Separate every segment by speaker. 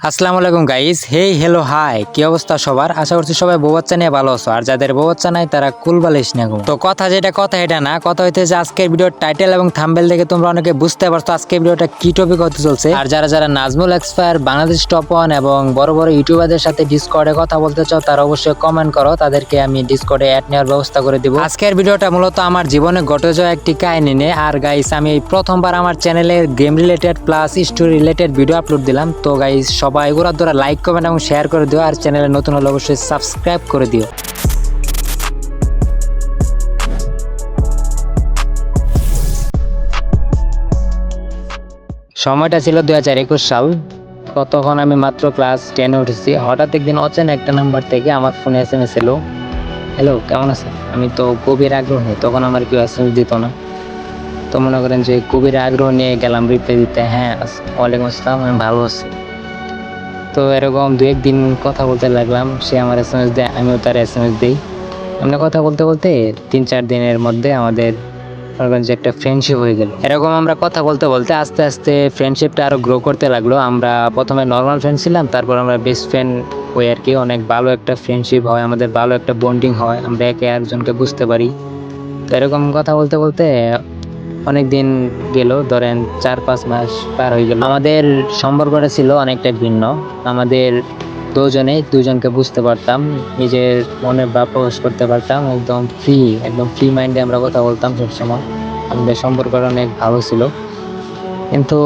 Speaker 1: আসসালামু আলাইকুম guys, hey hello hi, কি অবস্থা সবার? আশা করছি সবাই বউ বাচ্চা নিয়ে ভালো আছো, আর যাদের বউ বাচ্চা নাই তারা কুল বালিশ নিয়ে ঘুমো। তো কথা এটা না, কথা হইতেছে আজকের ভিডিওর টাইটেল এবং থাম্বনেল দেখে তোমরা অনেকে বুঝতে পারছো আজকের ভিডিওটা কি টপিক হতে চলছে। আর যারা যারা নাজমুল এক্সপায়ার, বাংলাদেশ টপ 1 এবং বড় বড় ইউটিউবারদের সাথে ডিসকর্ডে কথা বলতে চাও তারা অবশ্যই কমেন্ট করো, তাদেরকে আমি ডিসকর্ডে অ্যাড নেওয়ার ব্যবস্থা করে দিব। আজকের ভিডিওটা মূলত আমার জীবনে ঘটে যাওয়া একটি কাহিনী নিয়ে। আর গাইস, আমি প্রথমবার আমার চ্যানেলে game related plus story related video upload দিলাম। তো গাইস, সবাই এগুলোর দ্বারা লাইক কমেন্ট এবং শেয়ার করে দিও, আর চ্যানেলে নতুন হলে অবশ্যই সাবস্ক্রাইব করে দিও। সময়টা ছিল 2021 সাল। তখন আমি মাত্র ক্লাস 10-এ উঠেছি। হঠাৎ একদিন অচেনা একটা নাম্বার থেকে আমার ফোনে SMS এলো, হ্যালো কেমন আছেন। আমি তো গভীর আগ্রহী, তখন আমার কেউ SMS দিত না। তো মনে করেন যে গভীর আগ্রহ নিয়ে গেলাম রিপ্লাই দিতে, হ্যাঁ ওয়ালাইকুম আসসালাম, আমি ভালো আছি। তো এরকম দু একদিন কথা বলতে লাগলাম, সে আমার SMS দেয়, আমিও তার SMS দিই। আমরা কথা বলতে বলতে 3-4 দিনের মধ্যে আমাদের যে একটা ফ্রেন্ডশিপ হয়ে গেল। এরকম আমরা কথা বলতে বলতে আস্তে আস্তে ফ্রেন্ডশিপটা আরো গ্রো করতে লাগলো। আমরা প্রথমে নর্মাল ফ্রেন্ড ছিলাম, তারপর আমরা বেস্ট ফ্রেন্ড হই আর কি। অনেক ভালো একটা ফ্রেন্ডশিপ হয় আমাদের, ভালো একটা বন্ডিং হয়, আমরা একে একজনকে বুঝতে পারি। তো এরকম কথা বলতে বলতে অনেক দিন গেল, ধরেন 4-5 মাস পার হয়ে গেল। আমাদের সম্পর্কটা ছিল অনেকটা ভিন্ন। আমাদের দুজনকে বুঝতে পারতাম, নিজের মনের ভাব প্রকাশ করতে পারতাম, একদম ফ্রি মাইন্ডে আমরা কথা বলতাম সবসময়। আমাদের সম্পর্কটা অনেক ভালো ছিল। কিন্তু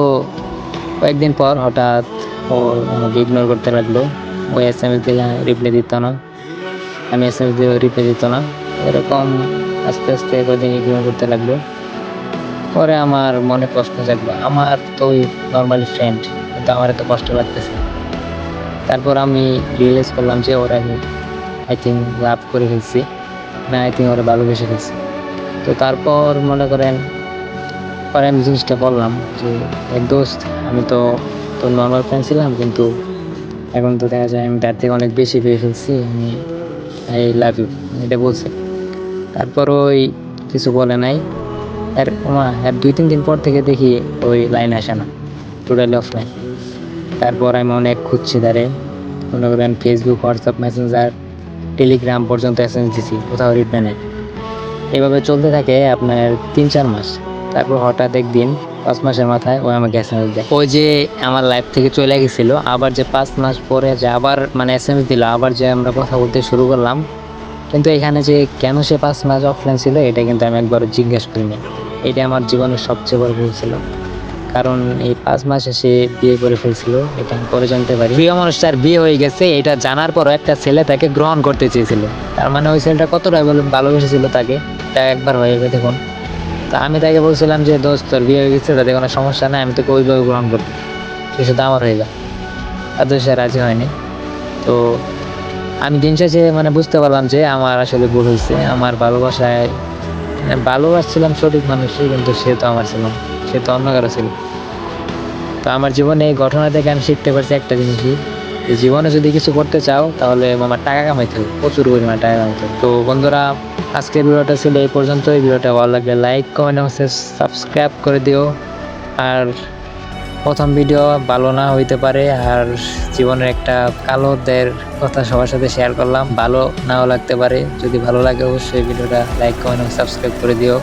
Speaker 1: কয়েকদিন পর হঠাৎ ও আমাকে ইগনোর করতে লাগলো। ও SMS দিলে রিপ্লাই দিত না, আমি SMS দিলেও রিপ্লাই দিত না। এরকম আস্তে আস্তে কয়েকদিন ইগনোর করতে লাগলো। পরে আমার মনে কষ্ট জাগলো, আমার তো ওই নর্মালি ফ্রেন্ড, কিন্তু আমার এত কষ্ট লাগতেছে। তারপর আমি রিয়েলাইজ করলাম যে ওরা আই থিঙ্ক লাভ করে ফেলছি, না আই থিঙ্ক ওরা ভালোবেসে ফেলছি। তো তারপর মনে করেন পরে আমি জিনিসটা বললাম যে দোস্ত, আমি তো তোর নর্মাল ফ্রেন্ড ছিলাম, কিন্তু এখন তো দেখা যায় আমি তার থেকে অনেক বেশি পেয়ে ফেলছি, আমি আই লাভ ইউ, এটা বলছে। তারপর ওই কিছু বলে নাই। এর 2-3 দিন পর থেকে দেখি ওই লাইন আসে না, টোটালি অফলাইন। তারপর আমি অনেক খুঁজছি তারে, মনে করেন ফেসবুক, হোয়াটসঅ্যাপ, মেসেঞ্জার, টেলিগ্রাম পর্যন্ত SMS দিছি, কোথাও রিপ্লাই নেই। এভাবে চলতে থাকে আপনার 3-4 মাস। তারপর হঠাৎ একদিন 5 মাসের মাথায় ও আমাকে SMS দেয়। ওই যে আমার লাইফ থেকে চলে গেছিল, আবার যে 5 মাস পরে যে আবার SMS দিল, আবার যে আমরা কথা বলতে শুরু করলাম। কিন্তু এখানে যে কেন সে 5 মাস অফলাইন ছিল, এটা কিন্তু আমি একবারও জিজ্ঞেস করিনি। এটা আমার জীবনের সবচেয়ে বড় ভুল ছিল, কারণ এই 5 মাসে সে বিয়ে করে ফেলছিল, এটা আমি পরে জানতে পারি। প্রিয় মানুষটার বিয়ে হয়ে গেছে, এটা জানার পরও একটা ছেলে তাকে গ্রহণ করতে চেয়েছিল। তার মানে ওই ছেলেটা কতটা ভালোবেসেছিল তাকে, এটা একবার হয়ে গেছে দেখুন। তা আমি তাকে বলছিলাম যে দোস্ত, তোর বিয়ে হয়ে গেছে, তাতে কোনো সমস্যা নাই, আমি তোকে ওইভাবে গ্রহণ করবো, সে শুধু আমার হয়ে যা। আর তো সে রাজি হয়নি। তো আমি দিন শেষে বুঝতে পারলাম যে আমার আসলে ভুল হয়েছে। আমার ভালোবাসায় ভালোবাসছিলাম সঠিক মানুষই, কিন্তু সে তো আমার ছিল না, সে তো অন্য কারো ছিল। তো আমার জীবনে এই ঘটনা থেকে আমি শিখতে পারছি একটা জিনিসই, যে জীবনে যদি কিছু করতে চাও তাহলে আমার টাকা কামাইতে হবে, প্রচুর পরিমাণে টাকা কামাইতে হবে। তো বন্ধুরা, আজকের ভিডিওটা ছিল এই পর্যন্ত। এই ভিডিওটা ভালো লাগলে লাইক কমেন্ট এবং সাবস্ক্রাইব করে দিও। আর প্রথম ভিডিও ভালো না হইতে পারে, আর জীবনের একটা কালো অধ্যায়ের কথা সবার সাথে শেয়ার করলাম, ভালো নাও লাগতে পারে। যদি ভালো লাগে অবশ্যই ভিডিওটা লাইক কমেন্ট এবং সাবস্ক্রাইব করে দিও।